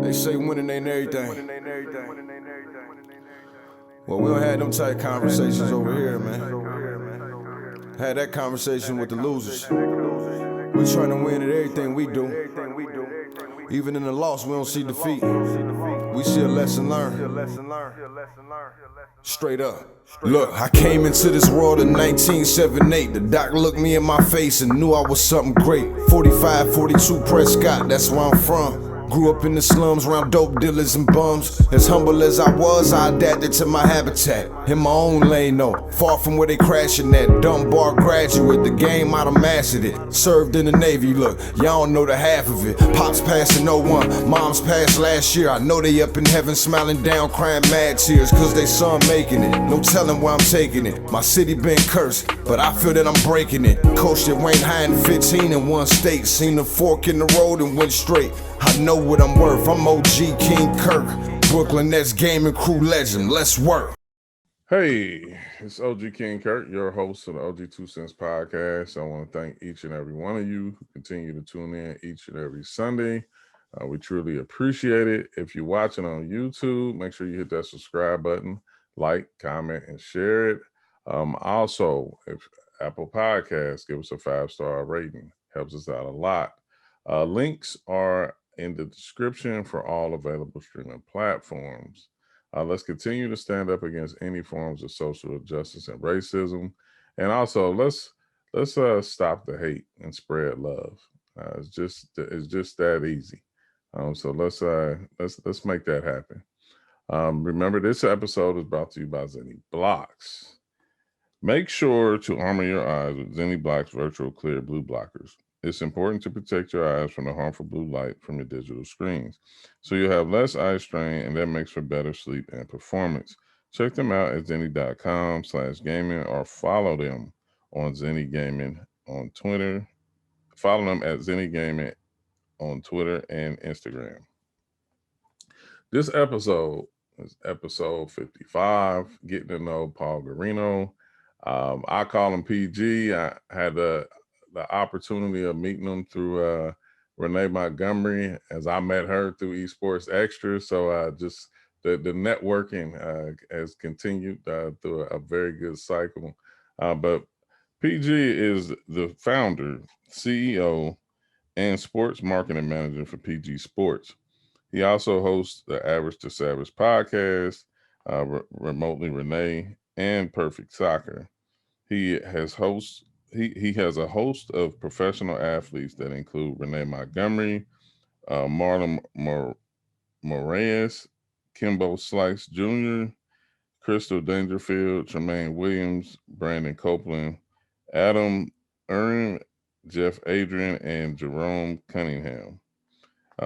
They say winning ain't everything. Well, we don't have them type conversations over here, man. Had that conversation with the losers. We trying to win at everything we do. Even in the loss, we don't see defeat. We see a lesson learned. Straight up. Look, I came into this world in 1978. The doc looked me in my face and knew I was something great. 45, 42 Prescott, that's where I'm from. Grew up in the slums around dope dealers and bums. As humble as I was, I adapted to my habitat. In my own lane though, far from where they crashing at. Dumb bar graduate, the game I'd have mastered it. Served in the Navy, look, y'all don't know the half of it. Pops passed in '01, moms passed last year. I know they up in heaven smiling down, crying mad tears, cause they son making it. No telling where I'm taking it. My city been cursed, but I feel that I'm breaking it. Coached at Wayne High in 15 in one state. Seen the fork in the road and went straight. I know what I'm worth, I'm OG King Kirk. Brooklyn Nets gaming crew legend, let's work. Hey, it's OG King Kirk, your host of the OG2CENTS podcast. I want to thank each and every one of you who continue to tune in each and every Sunday. We truly appreciate it. If you're watching on YouTube, make sure you hit that subscribe button, like, comment, and share it. Also, if Apple Podcasts, give us a 5-star rating. Helps us out a lot. Links are in the description for all available streaming platforms. Let's continue to stand up against any forms of social injustice and racism, and also let's stop the hate and spread love. It's just that easy. So let's make that happen. Remember, this episode is brought to you by Zenni Blocks. Make sure to armor your eyes with Zenni Blocks Virtual Clear Blue Blockers. It's important to protect your eyes from the harmful blue light from your digital screens, so you'll have less eye strain, and that makes for better sleep and performance. Check them out at zenni.com/gaming or follow them on Zenni Gaming on Twitter. Follow them at Zenni Gaming on Twitter and Instagram. This episode is episode 55, getting to know Paul Guarino. I call him PG. I had the opportunity of meeting him through Renee Montgomery, as I met her through EsportsXTRA. So just the networking has continued through a very good cycle. But PG is the founder, CEO, and sports marketing manager for PG Sports. He also hosts the Average to Savage podcast, Remotely Renee, and Perfect Soccer. He has a host of professional athletes that include Renee Montgomery, Marlon Moraes, Kimbo Slice Jr., Crystal Dangerfield, Tremaine Williams, Brandon Copeland, Adam Erne, Jeff Adrien, and Jerome Cunningham.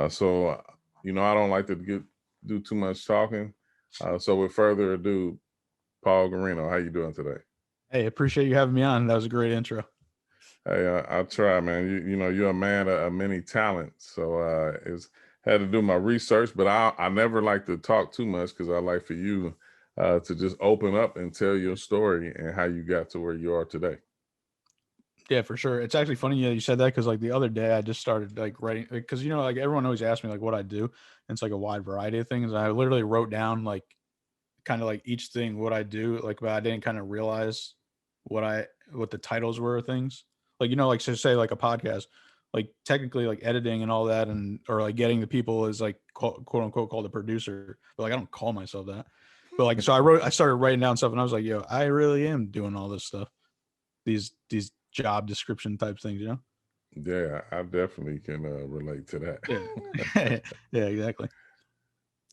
So I don't like to do too much talking. So with further ado, Paul Garino, how you doing today? Hey, appreciate you having me on. That was a great intro. Hey, I'll try, man. You're a man of many talents, so it's had to do my research, but I never like to talk too much because I like for you to just open up and tell your story and how you got to where you are today. Yeah, for sure. It's actually funny you said that because like the other day I just started like writing because like everyone always asks me like what I do, and it's like a wide variety of things. I literally wrote down like kind of like each thing what I do, like, but I didn't kind of realize what the titles were of things. Like, like so say like a podcast, like technically like editing and all that, and or like getting the people is like quote unquote called a producer, but like I don't call myself that. But like so I started writing down stuff and I was like, yo, I really am doing all this stuff. These job description type things, Yeah, I definitely can relate to that. Yeah. Yeah, exactly.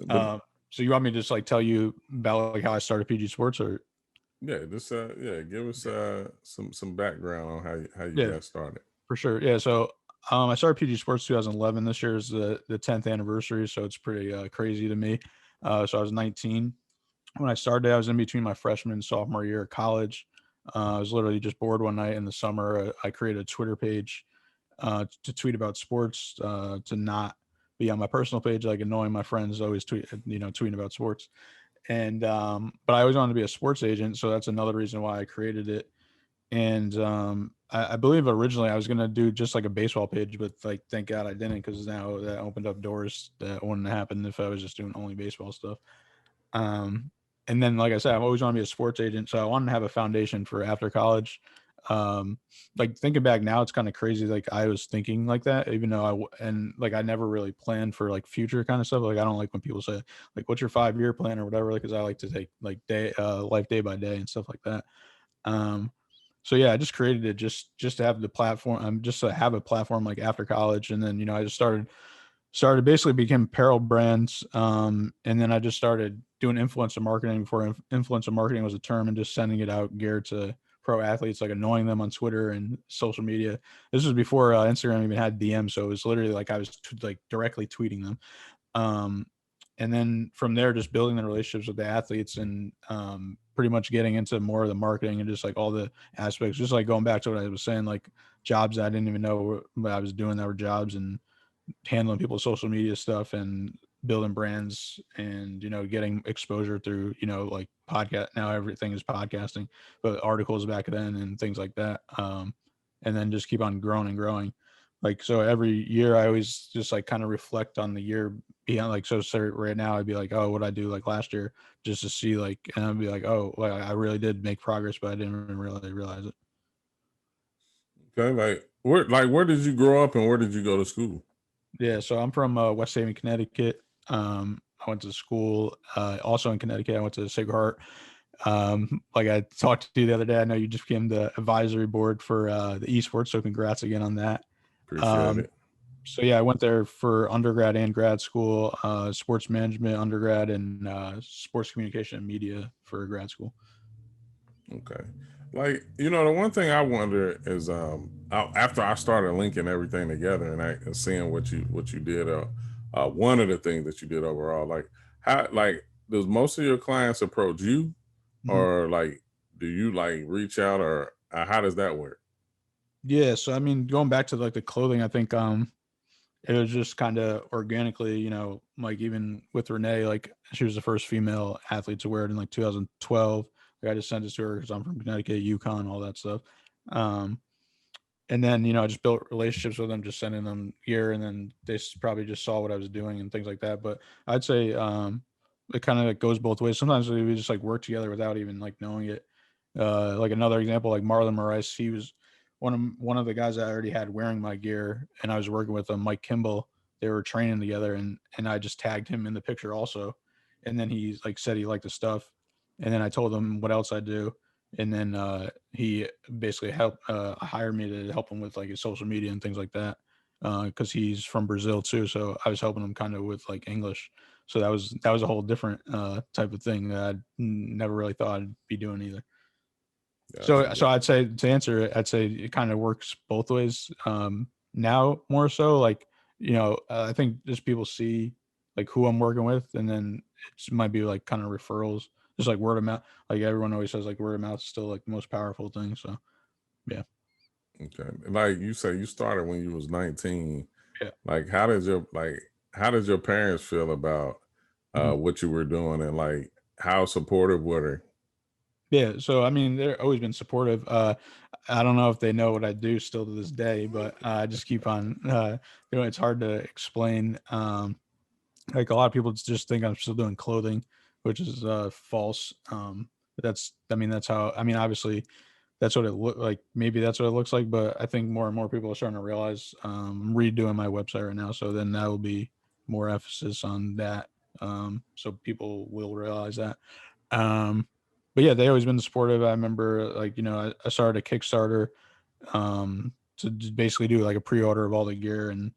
So you want me to just like tell you about like how I started PG Sports, or yeah, just give us some background on how you got started. For sure. Yeah, so I started PG Sports 2011. This year is the 10th anniversary, so it's pretty crazy to me. So I was 19 when I started. I was in between my freshman and sophomore year of college. I was literally just bored one night in the summer. I created a Twitter page to tweet about sports, to not be on my personal page, like annoying my friends always tweeting about sports. And but I always wanted to be a sports agent, so that's another reason why I created it. And I believe originally I was gonna do just like a baseball page, but like thank God I didn't, because now that opened up doors that wouldn't happen if I was just doing only baseball stuff. Um, and then like I said, I've always wanted to be a sports agent, so I wanted to have a foundation for after college. Like thinking back now, it's kind of crazy. Like I was thinking like that, even though and like I never really planned for like future kind of stuff. Like I don't like when people say like, "What's your 5-year plan?" or whatever, because I like to take like life day by day and stuff like that. Um, so yeah, I just created it just to have the platform. Just to have a platform like after college, and then I just started basically became apparel brands. And then I just started doing influencer marketing before influencer marketing was a term, and just sending it out geared to pro athletes, like annoying them on Twitter and social media. This was before Instagram even had DM, so it was literally like I was like directly tweeting them. Um, and then from there, just building the relationships with the athletes, and pretty much getting into more of the marketing and just like all the aspects, just like going back to what I was saying, like jobs I didn't even know what I was doing that were jobs, and handling people's social media stuff, and building brands, and getting exposure through like podcast. Now everything is podcasting, but articles back then and things like that. And then just keep on growing and growing. Like, so every year I always just like kind of reflect on the year beyond. Like, so right now I'd be like, oh, what I do like last year, just to see like, and I'd be like, oh, like I really did make progress, but I didn't even really realize it. Okay, where did you grow up and where did you go to school? Yeah, so I'm from West Haven, Connecticut. I went to school also in Connecticut. I went to Sacred Heart. Like I talked to you the other day, I know you just became the advisory board for the esports, so congrats again on that. Appreciate Um, it. so yeah, I went there for undergrad and grad school, sports management undergrad, and sports communication and media for grad school. Okay. Like, the one thing I wonder is after I started linking everything together and seeing what you did, one of the things that you did overall, like how, like, does most of your clients approach you, Mm-hmm. or like do you like reach out, or how does that work? Yeah, so I mean, going back to like the clothing, I think it was just kind of organically, like even with Renee, like she was the first female athlete to wear it in like 2012. Like I just sent it to her because I'm from Connecticut, UConn, all that stuff. And then I just built relationships with them, just sending them gear, and then they probably just saw what I was doing and things like that. But I'd say it kind of like goes both ways. Sometimes we just like work together without even like knowing it. Like another example, like Marlon Moraes, he was one of the guys I already had wearing my gear, and I was working with him, Mike Kimbo. They were training together, and I just tagged him in the picture also. And then he like said he liked the stuff, and then I told him what else I do, and then he basically helped hire me to help him with like his social media and things like that, because he's from Brazil too. So I was helping him kind of with like English. So that was a whole different type of thing that I never really thought I'd be doing either. Gotcha. So I'd say, to answer it, I'd say it kind of works both ways. Now more so, like I think just people see like who I'm working with, and then it might be like kind of referrals, just like word of mouth. Like everyone always says, like word of mouth is still like the most powerful thing. So yeah. Okay. Like you say, you started when you was 19. Yeah. Like, how did your parents feel about Mhm. what you were doing, and like how supportive were Yeah, so I mean, they're always been supportive. I don't know if they know what I do still to this day, but I just keep on. It's hard to explain. Like a lot of people just think I'm still doing clothing, which is false. But I mean, that's how. I mean, obviously, that's what it look like. Maybe that's what it looks like, but I think more and more people are starting to realize. I'm redoing my website right now, so then that will be more emphasis on that. So people will realize that. Um, but yeah, they always been supportive. I remember, like I started a Kickstarter to just basically do like a pre-order of all the gear, and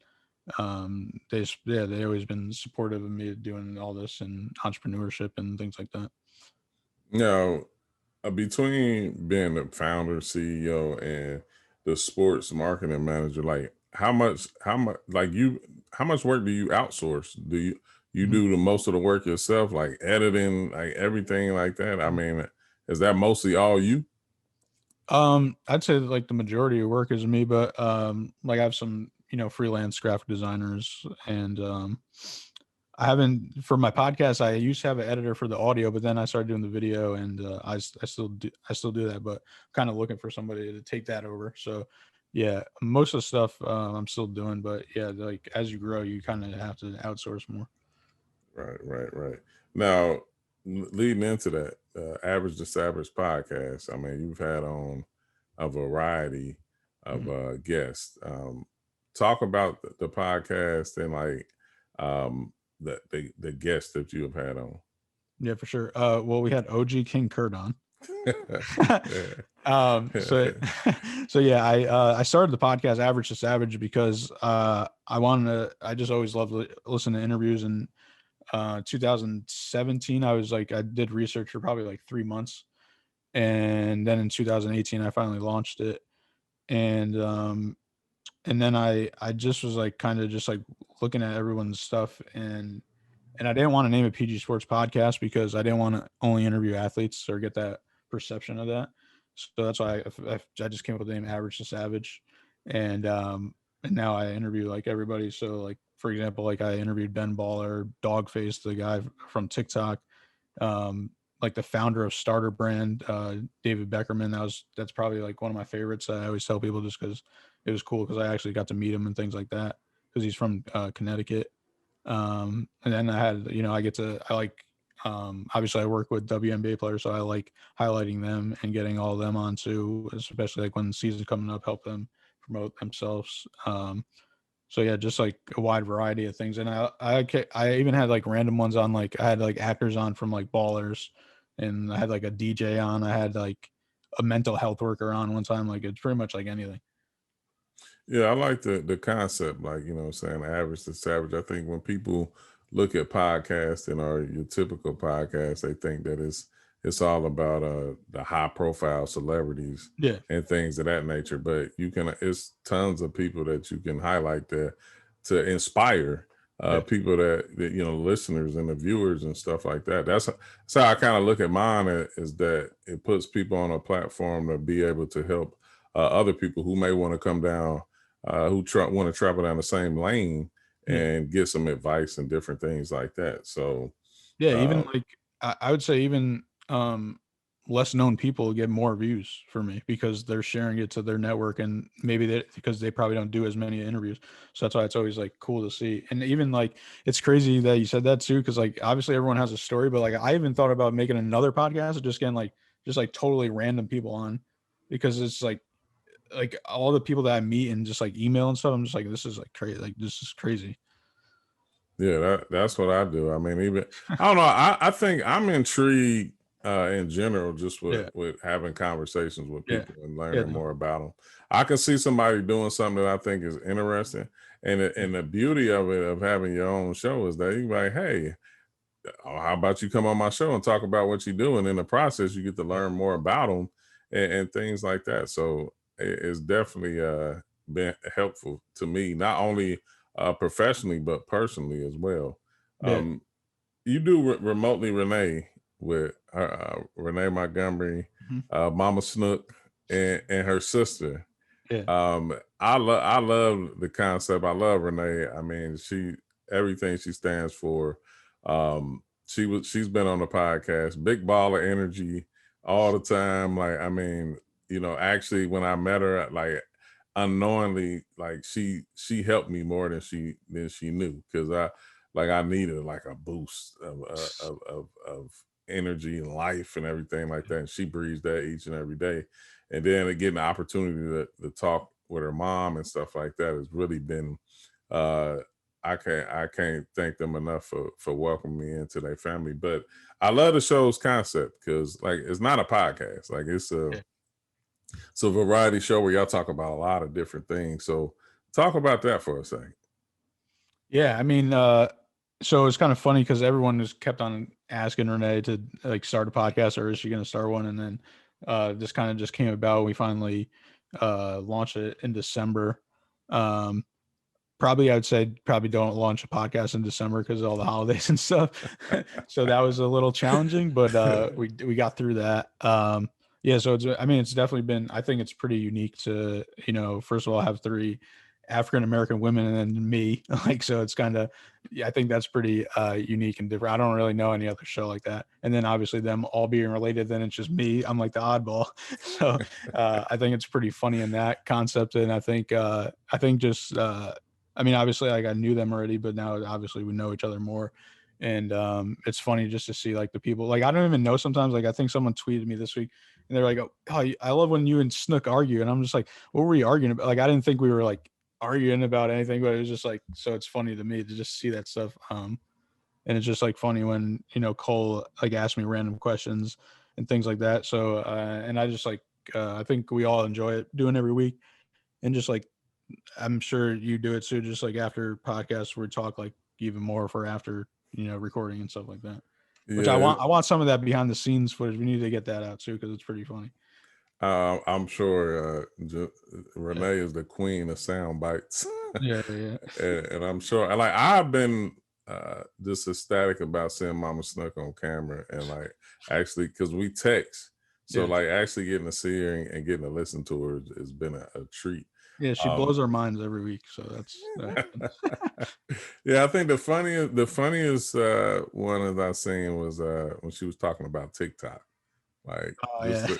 they always been supportive of me doing all this and entrepreneurship and things like that. you? Between being the founder, CEO, and the sports marketing manager, like how much work do you outsource? Do you Mhm. do the most of the work yourself, like editing, like everything like that? I mean, is that mostly all you? I'd say like the majority of work is me, but like I have some freelance graphic designers, and I haven't for my podcast. I used to have an editor for the audio, but then I started doing the video, and I still do that. But kind of looking for somebody to take that over. So yeah, most of the stuff I'm still doing, but yeah, like as you grow, you kind of have to outsource more. Right. Now, leading into that, Average to Savage podcast, I mean, you've had on a variety of guests. Talk about the podcast and like the guests that you have had on. Yeah, for sure. Well, we had OG King CURT on. So yeah, I started the podcast Average to Savage because I just always loved listen to interviews, and 2017 I did research for probably like 3 months, and then in 2018 I finally launched it, and then I just was like kind of just like looking at everyone's stuff, and I didn't want to name it PG Sports Podcast because I didn't want to only interview athletes or get that perception of that. So that's why I just came up with the name Average to Savage, and now I interview like everybody. So like for example, like I interviewed Ben Baller, Dogface, the guy from TikTok, like the founder of Starter Brand, David Beckerman. That's probably like one of my favorites. I always tell people just because it was cool because I actually got to meet him and things like that because he's from Connecticut. And then obviously I work with WNBA players, so I like highlighting them and getting all of them on too, especially like when the season's coming up, help them promote themselves. So yeah, just like a wide variety of things. And I even had like random ones on, like I had like actors on from like Ballers, and I had like a DJ on, I had like a mental health worker on one time. Like it's pretty much like anything. Yeah, I like the concept, like, you know what I'm saying, Average to Savage. I think when people look at podcasting or your typical podcast, they think that it's all about the high profile celebrities and things of that nature. But it's tons of people that you can highlight there to inspire people that you know, listeners and the viewers and stuff like that. That's how I kind of look at mine, is that it puts people on a platform to be able to help other people who may want to come down, who want to travel down the same lane and get some advice and different things like that. So yeah, even like I would say even less known people get more views for me because they're sharing it to their network, and maybe because they probably don't do as many interviews. So that's why it's always like cool to see. And even like it's crazy that you said that too, because like obviously everyone has a story, but like I even thought about making another podcast of just getting like totally random people on, because it's like all the people that I meet and just like email and stuff, I'm just like, this is like crazy. Like this is crazy. Yeah, that's what I do. I mean, even I don't know. I think I'm intrigued in general just with having conversations with people and learning more about them. I can see somebody doing something that I think is interesting, and the beauty of it, of having your own show, is that you're like, hey, how about you come on my show and talk about what you do, and in the process you get to learn more about them and things like that. So it's definitely been helpful to me, not only professionally but personally as well. You do remotely Renee with Renee Montgomery, Mama Snook, and her sister. I love the concept. I love Renee. I mean, everything she stands for. She's been on the podcast, big ball of energy all the time. Like, I mean, you know, actually when I met her, like unknowingly, like she helped me more than she knew, because I needed like a boost of energy and life and everything like that. And she breathes that each and every day. And then getting the opportunity to talk with her mom and stuff like that has really been I can't thank them enough for welcoming me into their family. But I love the show's concept, because like it's not a podcast, like it's a variety show where y'all talk about a lot of different things. So talk about that for a second. Yeah, I mean, so it's kind of funny because everyone just kept on asking Renee to like start a podcast, or is she going to start one? And then this kind of just came about. We finally launched it in December. Probably, I would say probably don't launch a podcast in December because of all the holidays and stuff. So that was a little challenging, but we got through that. Yeah, so it's definitely been, I think it's pretty unique to, you know, first of all, have 3 African American women and then me. Like, so it's kind of, yeah, I think that's pretty unique and different. I don't really know any other show like that. And then obviously them all being related, then it's just me. I'm like the oddball. So I think it's pretty funny in that concept. And I think just I mean, obviously like I knew them already, but now obviously we know each other more. And it's funny just to see like the people, like I don't even know sometimes. Like I think someone tweeted me this week and they're like, oh, I love when you and Snook argue. And I'm just like, what were we arguing about? Like I didn't think we were like arguing about anything, but it was just like, so it's funny to me to just see that stuff. And it's just like funny when, you know, Cole like asked me random questions and things like that. So and I just like I think we all enjoy it doing every week. And just like I'm sure you do it too, just like after podcasts we talk like even more for after, you know, recording and stuff like that. Which I want some of that behind the scenes footage. We need to get that out too because it's pretty funny. I'm sure Renee is the queen of sound bites. Yeah. and I'm sure, like, I've been just ecstatic about seeing Mama Snook on camera and like actually because we text, so like actually getting to see her and getting to listen to her has been a treat. Yeah, she blows our minds every week, so that's yeah. I think the funniest one that I seen was when she was talking about TikTok. Like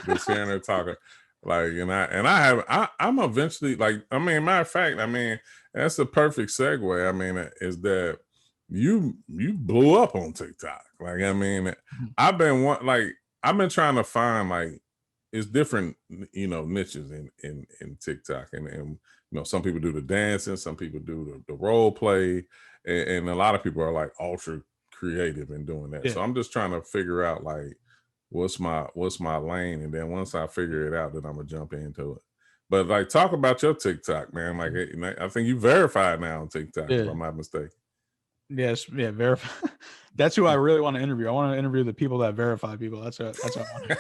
just hearing her talking, like, I'm eventually like, I mean, matter of fact, I mean, that's a perfect segue. I mean, is that you blew up on TikTok. Like, I mean, I've been trying to find like it's different, you know, niches in TikTok, and you know, some people do the dancing, some people do the role play, and a lot of people are like ultra creative in doing that. So I'm just trying to figure out like what's my lane, and then once I figure it out, then I'm gonna jump into it. But like, talk about your TikTok, man. Like, I think you verified now on TikTok, if I'm not mistaken. Yes, verify. That's who I really want to interview. I want to interview the people that verify people. That's what I want to.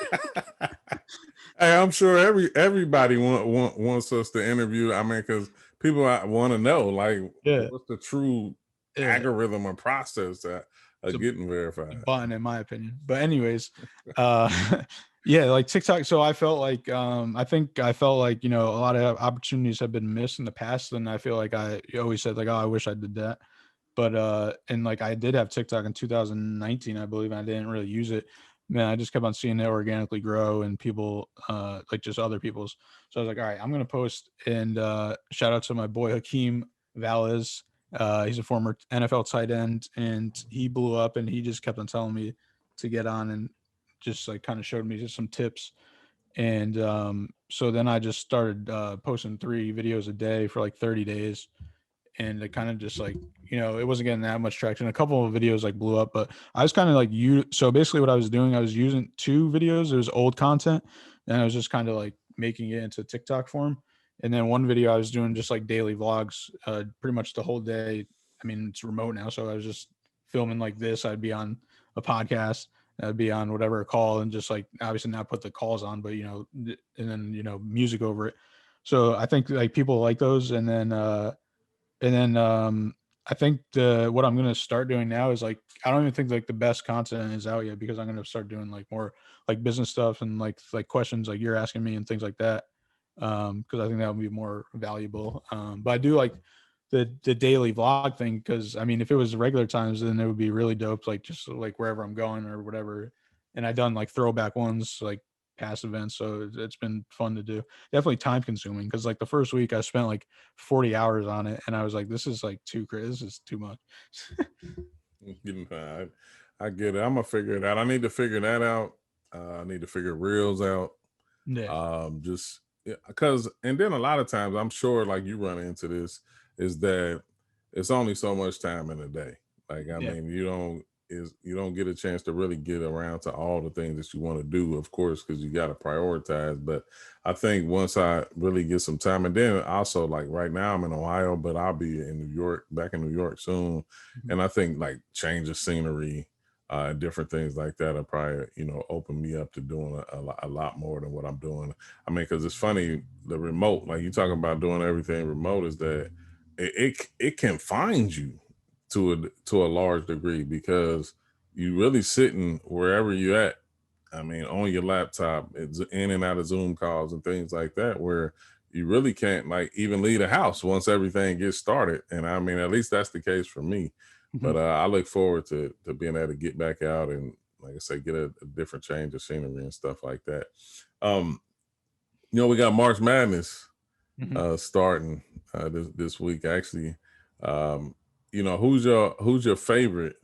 Hey, I'm sure everybody wants us to interview. I mean, because people want to know, like, what's the true algorithm or process that getting verified. Button, in my opinion. But anyways, yeah, like TikTok. So I felt like I felt like, you know, a lot of opportunities have been missed in the past, and I feel like I always said like, oh, I wish I did that. But and like I did have TikTok in 2019, I believe, and I didn't really use it. Man, I just kept on seeing it organically grow and people like just other people's. So I was like, all right, I'm gonna post. And shout out to my boy Hakeem Valles. He's a former NFL tight end, and he blew up, and he just kept on telling me to get on and just like kind of showed me just some tips. And so then I just started posting 3 videos a day for like 30 days. And it kind of just like, you know, it wasn't getting that much traction. A couple of videos like blew up, but I was kind of like so basically what I was doing, I was using 2 videos. It was old content, and I was just kind of like making it into TikTok form. And then one video I was doing just like daily vlogs, pretty much the whole day. I mean, it's remote now, so I was just filming like this. I'd be on a podcast, I'd be on whatever call, and just like obviously not put the calls on, but you know, and then, you know, music over it. So I think like people like those. And then I think what I'm gonna start doing now is like, I don't even think like the best content is out yet, because I'm gonna start doing like more like business stuff and like questions like you're asking me and things like that. Because I think that would be more valuable. But I do like the daily vlog thing, because I mean, if it was regular times, then it would be really dope, like just like wherever I'm going or whatever. And I've done like throwback ones, like past events, so it's been fun to do. Definitely time consuming, because like the first week I spent like 40 hours on it, and I was like, this is like too crazy, this is too much. I get it. I'm gonna figure it out. I need to figure that out. I need to figure reels out. Just because, and then a lot of times I'm sure like you run into this, is that it's only so much time in a day. Like, I mean, you don't get a chance to really get around to all the things that you want to do, of course, because you got to prioritize. But I think once I really get some time, and then also like right now I'm in Ohio, but I'll be in New York, back in New York soon. And I think like change of scenery, different things like that are probably, you know, open me up to doing a lot more than what I'm doing. I mean, because it's funny, the remote, like you talking about doing everything remote, is that it can find you to a large degree, because you really sitting wherever you're at. I mean, on your laptop, it's in and out of Zoom calls and things like that, where you really can't like even leave the house once everything gets started. And I mean, at least that's the case for me. But I look forward to being able to get back out and, like I say, get a different change of scenery and stuff like that. We got March Madness starting this week. Actually, who's your favorite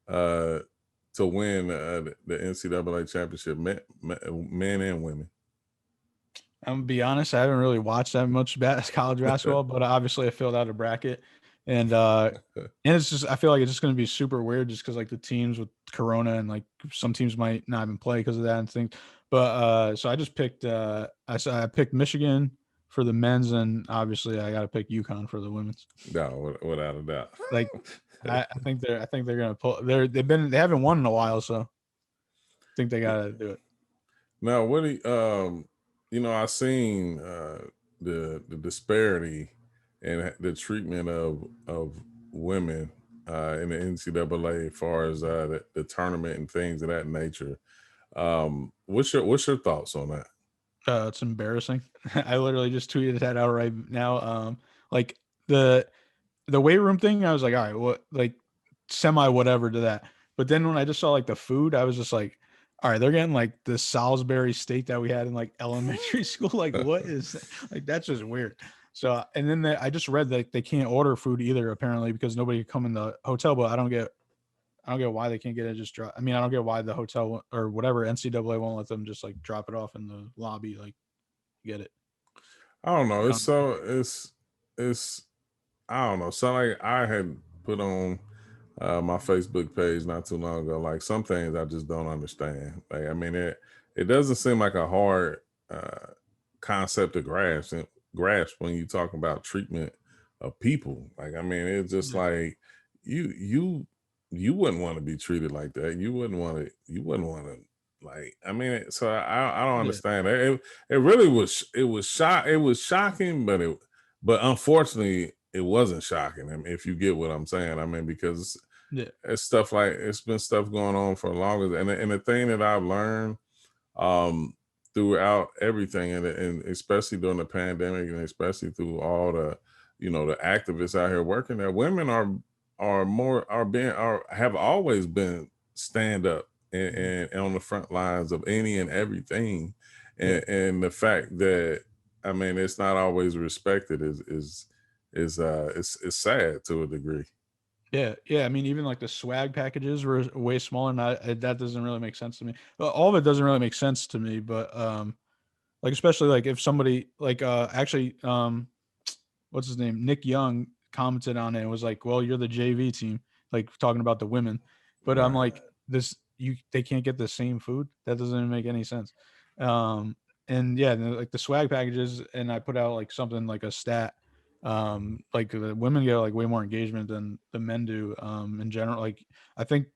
to win the NCAA championship, men and women? I'm gonna be honest, I haven't really watched that much college basketball, but obviously I filled out a bracket, and it's just, I feel like it's just gonna be super weird just because like the teams with Corona and like some teams might not even play because of that and things. But so I just picked I picked Michigan for the men's, and obviously I got to pick UConn for the women's. No, without a doubt. Like I think they're gonna pull. They haven't won in a while, so I think they gotta do it. Now, what do I seen the disparity and the treatment of women in the NCAA as far as the tournament and things of that nature. What's your thoughts on that? It's embarrassing. I literally just tweeted that out right now. Like the weight room thing, I was like, all right, what, like semi whatever to that. But then when I just saw like the food, I was just like, all right, they're getting like the Salisbury steak that we had in like elementary school. Like, what is that? Like, that's just weird. So, and then I just read that they can't order food either, apparently, because nobody can come in the hotel. But I don't get why they can't get it just drop. I mean, I don't get why the hotel or whatever NCAA won't let them just like drop it off in the lobby. Like, get it. I don't know. It's I don't know. So like I had put on my Facebook page not too long ago, like some things I just don't understand. Like, I mean, it doesn't seem like a hard concept to grasp when you talk about treatment of people. Like, I mean, it's just like you wouldn't want to be treated like that. You wouldn't want to like, I mean, so I don't understand. It really was, it was shocking, but unfortunately it wasn't shocking. I mean, if you get what I'm saying, I mean, because it's stuff like, it's been stuff going on for longer. And the thing that I've learned throughout everything, and especially during the pandemic, and especially through all the, the activists out here working there, women have always been stand up and on the front lines of any and everything. And the fact that, I mean, it's not always respected is sad to a degree. Yeah. I mean, even like the swag packages were way smaller. That doesn't really make sense to me. Well, all of it doesn't really make sense to me. But like especially like if somebody like actually what's his name, Nick Young commented on it and was like, "Well, you're the JV team," like talking about the women. But I'm like, they can't get the same food. That doesn't make any sense. And yeah, like the swag packages, and I put out like something like a stat. Like the women get like way more engagement than the men do in general. Like I think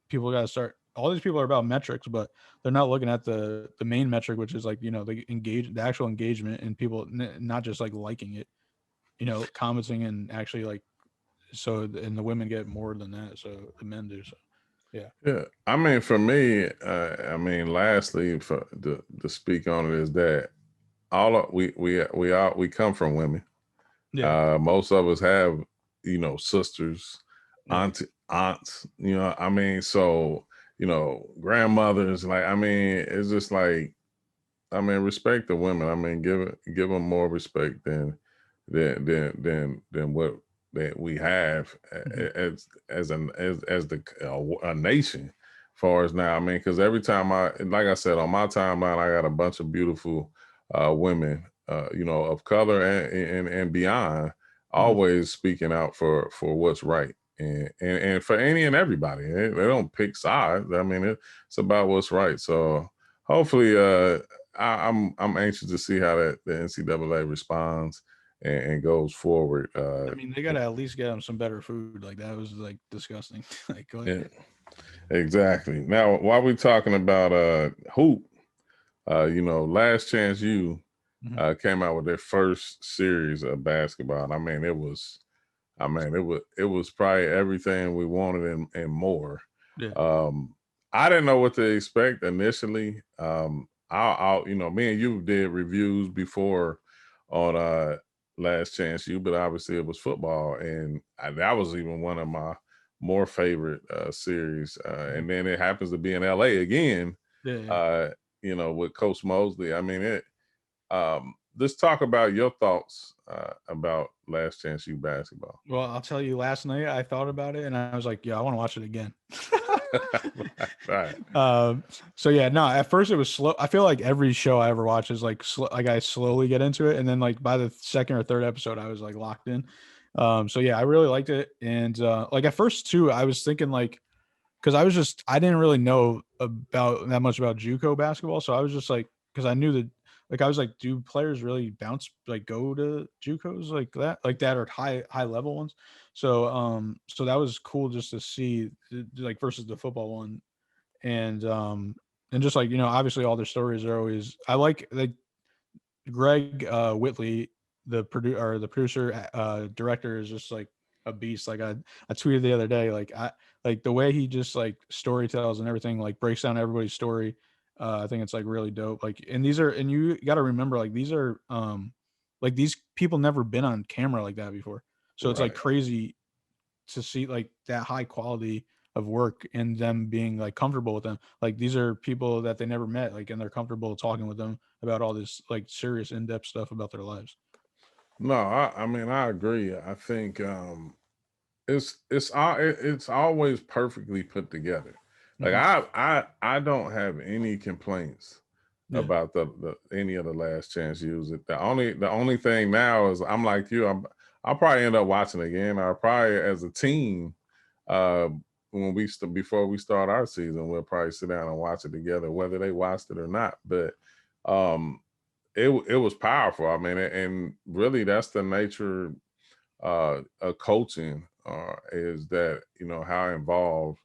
people got to start, all these people are about metrics, but they're not looking at the main metric, which is like, the actual engagement, and people not just like liking it, commenting, and actually like, and the women get more than that, so the men do. So yeah. I mean, for me, I mean, lastly, for to speak on it, is that we come from women. Most of us have, sisters, aunts, I mean, so, grandmothers, like, I mean, it's just like, I mean, respect the women. I mean, give them more respect than what that we have as a nation. Far as now, I mean, because every time like I said, on my timeline, I got a bunch of beautiful women, of color and beyond, always speaking out for what's right. And for any and everybody, they don't pick sides. I mean, it's about what's right. So hopefully, I'm anxious to see how the NCAA responds and goes forward. I mean, they gotta at least get them some better food. Like that was like disgusting. Like, go ahead. Yeah, exactly. Now, while we're talking about hoop, Last Chance U came out with their first series of basketball. I mean, it was probably everything we wanted and more. Yeah. I didn't know what to expect initially. Me and you did reviews before on Last Chance U, but obviously it was football, and that was even one of my more favorite series. And then it happens to be in LA again, you know, with Coach Mosley. I mean, let's talk about your thoughts about Last Chance U basketball. Well, I'll tell you, last night I thought about it and I was like, yeah, I want to watch it again. Right. So yeah, no, at first it was slow. I feel like every show I ever watch is like, like I slowly get into it. And then like by the second or third episode, I was like locked in. So yeah, I really liked it. And like at first too, I was thinking like, cause I didn't really know about that much about JUCO basketball. So I was just like, cause I knew that, like, I was like, do players really go to JUCOs like that or high level ones? So that was cool just to see like versus the football one. And just like, obviously all their stories are always, I like Greg Whitley, the producer, director is just like a beast. Like I tweeted the other day, like like the way he just like story tells and everything, like breaks down everybody's story. I think it's like really dope. Like, and you got to remember, like these are like these people never been on camera like that before. So it's like crazy to see like that high quality of work and them being like comfortable with them. Like these are people that they never met, like, and they're comfortable talking with them about all this like serious in-depth stuff about their lives. No, I mean, I agree. I think it's always perfectly put together. Like I don't have any complaints about the any of the Last Chance U's. The only thing now is I'm like you. I'll probably end up watching again. I'll probably as a team when before we start our season, we'll probably sit down and watch it together, whether they watched it or not. But it was powerful. I mean, and really that's the nature of coaching is that, how involved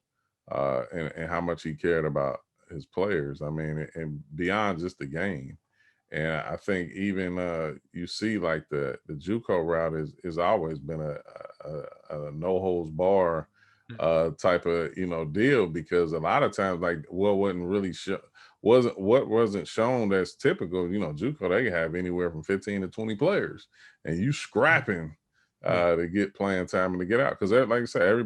and how much he cared about his players. I mean, and beyond just the game. And I think even you see like the JUCO route is always been a no holds bar type of deal, because a lot of times like what wasn't shown that's typical. JUCO, they have anywhere from 15 to 20 players, and you scrapping to get playing time and to get out, because like I said,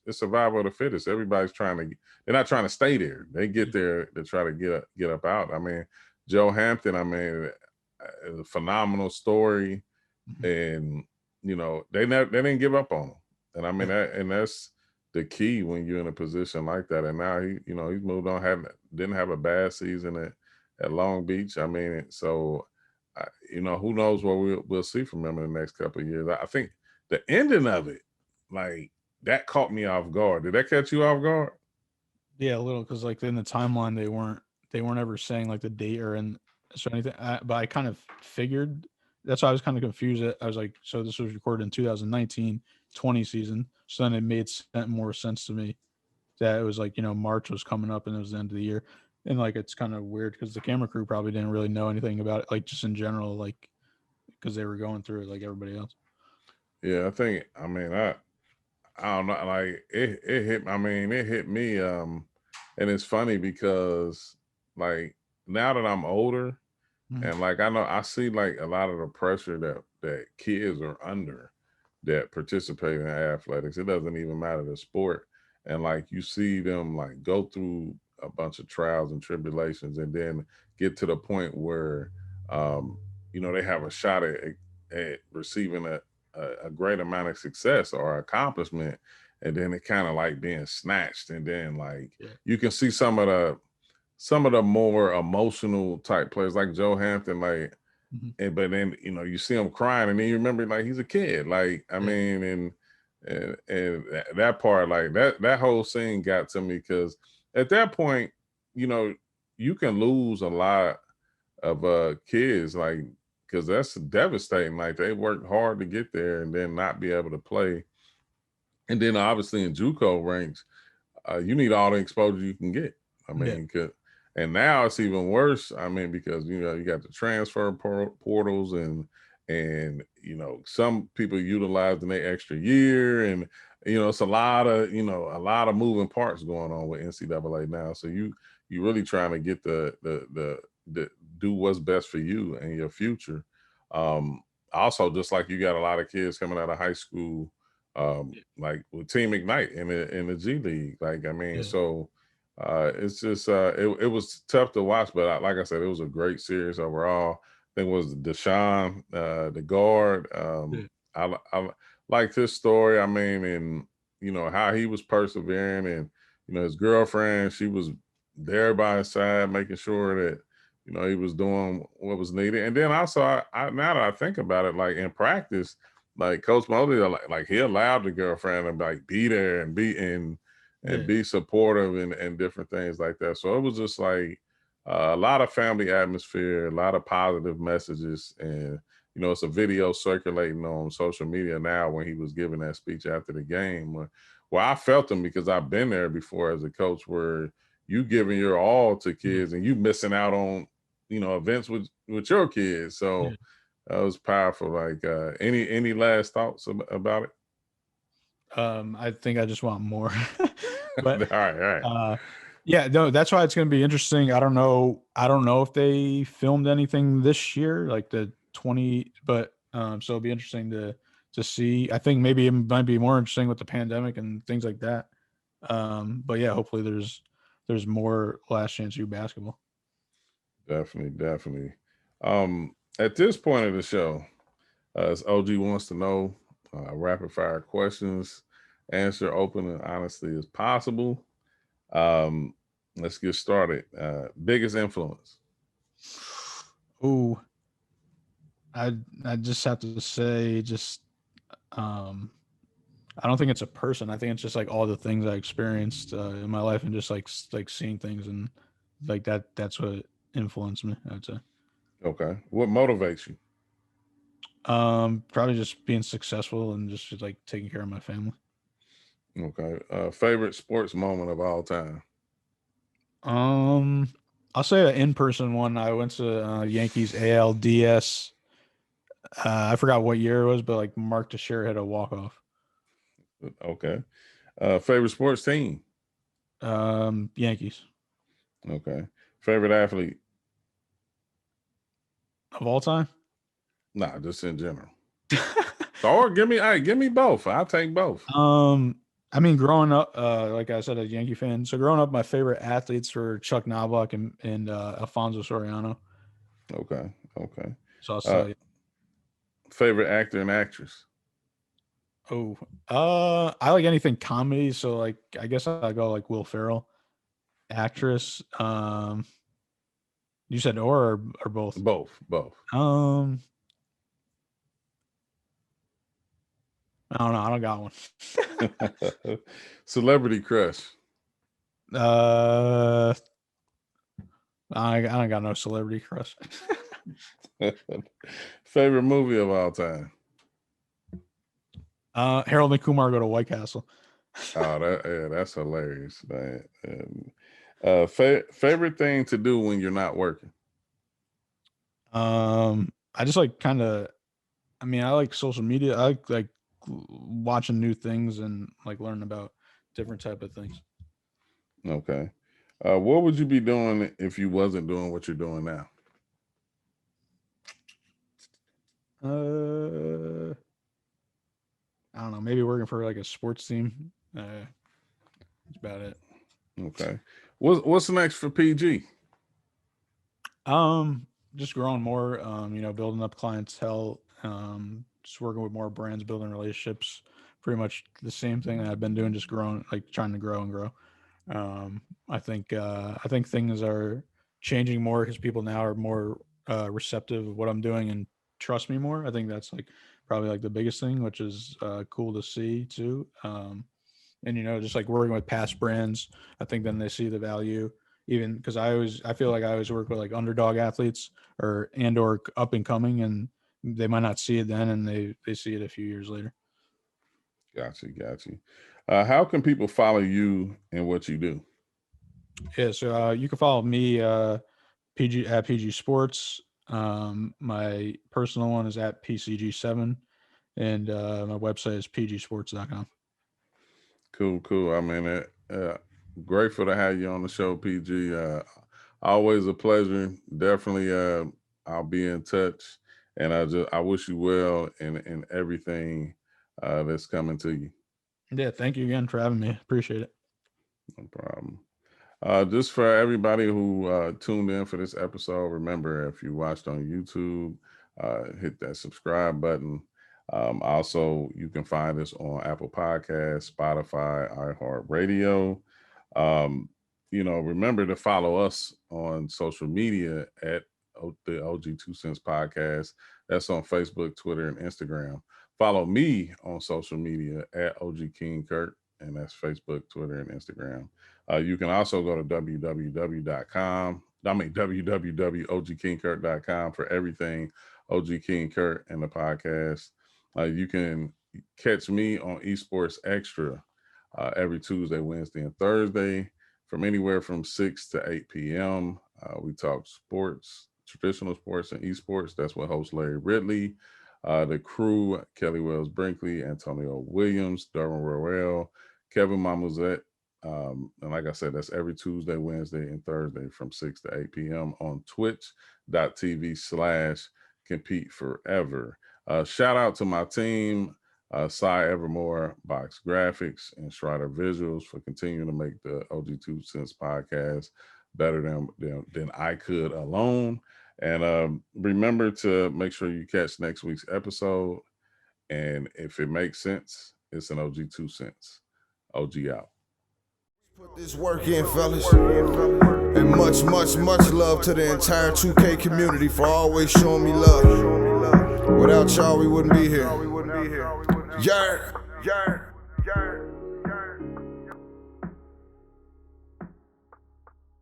it's survival of the fittest. Everybody's they're not trying to stay there. They get there to try to get up out. I mean, Joe Hampton, I mean, a phenomenal story, and they didn't give up on him, and I mean that's the key when you're in a position like that. And now he's moved on, didn't have a bad season at Long Beach. I mean, so who knows what we'll see from him in the next couple of years. I think the ending of it, like, that caught me off guard. Did that catch you off guard? Yeah, a little, because like in the timeline they weren't ever saying like the date or anything. But I kind of figured, that's why I was kind of confused. I was like, so this was recorded in 2019-20 season. So then it made more sense to me that it was like, March was coming up and it was the end of the year. And like it's kind of weird because the camera crew probably didn't really know anything about it, like just in general, like because they were going through it like everybody else. Yeah, I mean, I don't know, like it hit. I mean, it hit me. And it's funny because like now that I'm older, and like I see like a lot of the pressure that kids are under that participate in athletics. It doesn't even matter the sport, and like you see them like go through a bunch of trials and tribulations, and then get to the point where they have a shot at receiving a great amount of success or accomplishment, and then it kind of like being snatched, and then like you can see some of the more emotional type players like Joe Hampton, like, but then you see him crying, and then you remember like he's a kid, like I mean, and that part, like that whole scene got to me, because at that point, you can lose a lot of kids, like, because that's devastating. Like they worked hard to get there and then not be able to play. And then obviously in JUCO ranks, you need all the exposure you can get. I mean, and now it's even worse. I mean, because you got the transfer portals, and some people utilizing their extra year, and it's a lot of moving parts going on with NCAA now. So you really trying to get the do what's best for you and your future. Also, just like you got a lot of kids coming out of high school, like with Team Ignite in the G League. Like, I mean, so it's just it was tough to watch, but like I said, it was a great series overall. I think it was Deshaun, the guard. I liked his story. I mean, and you know how he was persevering, and you know his girlfriend, she was there by his side, making sure that you know he was doing what was needed. And then also, I now that I think about it, like in practice, like Coach Mosley, like he allowed the girlfriend to like be there and be supportive and different things like that. So it was just like a lot of family atmosphere, a lot of positive messages, and you know it's a video circulating on social media now when he was giving that speech after the game. Well, I felt him because I've been there before as a coach, where you giving your all to kids and you missing out on you know events with your kids. So that was powerful. Like any last thoughts about it? I think I just want more. But all right. Yeah, no, that's why it's going to be interesting. I don't know if they filmed anything this year, like the 20, but so it'll be interesting to see. I think maybe it might be more interesting with the pandemic and things like that. But yeah, hopefully there's more Last Chance U basketball. Definitely. At this point of the show, as OG wants to know, rapid fire questions, answer open and honestly as possible. Let's get started. Biggest influence? Ooh, I just have to say, I don't think it's a person. I think it's just like all the things I experienced in my life, and just like seeing things, and like that's what influenced me, I would say. Okay. What motivates you? Probably just being successful and just like taking care of my family. Okay. Favorite sports moment of all time? I'll say an in-person one. I went to Yankees ALDS. I forgot what year it was, but like Mark Teixeira had a walk-off. Okay. Favorite sports team? Yankees. Okay. Favorite athlete? Of all time? Nah, just in general. Or give me both. I'll take both. I mean, growing up, like I said, a Yankee fan. So growing up, my favorite athletes were Chuck Knobloch and Alfonso Soriano. Okay. So I'll say, favorite actor and actress? I like anything comedy. So like, I guess I go like Will Ferrell. Actress, you said or both? Both. I don't know. I don't got one. Celebrity crush? I don't got no celebrity crush. Favorite movie of all time? Harold and Kumar Go to White Castle. Oh, that's hilarious, man. Favorite thing to do when you're not working? I just like I like social media. I like watching new things and like learning about different type of things. Okay. What would you be doing if you wasn't doing what you're doing now? I don't know. Maybe working for like a sports team. That's about it. Okay. What's next for PG? Just growing more. Building up clientele. Just working with more brands, building relationships. Pretty much the same thing that I've been doing. Just growing, like trying to grow and grow. I think things are changing more because people now are more receptive of what I'm doing and trust me more. I think that's like probably like the biggest thing, which is cool to see too. And just like working with past brands, I think then they see the value. Even because I feel like I always work with like underdog athletes or up and coming, and they might not see it then, and they see it a few years later. Got you. How can people follow you and what you do? Yeah, so you can follow me PG at PG Sports. My personal one is at PCG7, and my website is pgsports.com. Cool. I mean, grateful to have you on the show, PG. Always a pleasure. Definitely, I'll be in touch. And I wish you well in everything that's coming to you. Yeah, thank you again for having me. Appreciate it. No problem. Just for everybody who tuned in for this episode, remember, if you watched on YouTube, hit that subscribe button. Also, you can find us on Apple Podcasts, Spotify, iHeartRadio. Remember to follow us on social media at the OG2CENTS podcast. That's on Facebook, Twitter, and Instagram. Follow me on social media at OG2CENTS, and that's Facebook, Twitter, and Instagram. You can also go to www.ogkingkurt.com for everything OG King Kurt and the podcast. You can catch me on EsportsXTRA every Tuesday, Wednesday, and Thursday from anywhere from 6 to 8 p.m. We talk sports, traditional sports, and esports. That's what host Larry Ridley. The crew, Kelly Wells Brinkley, Antonio Williams, Darwin Royale, Kevin Mamuzet. And like I said, that's every Tuesday, Wednesday, and Thursday from 6 to 8 p.m. on twitch.tv/compete forever. Shout out to my team, Cy Evermore, Box Graphics, and Strider Visuals for continuing to make the OG2CENTS podcast better than I could alone. And remember to make sure you catch next week's episode. And if it makes sense, it's an OG2CENTS. OG out. Put this work in, fellas. And much, much, much love to the entire 2K community for always showing me love. Without y'all, we wouldn't be here. Yeah.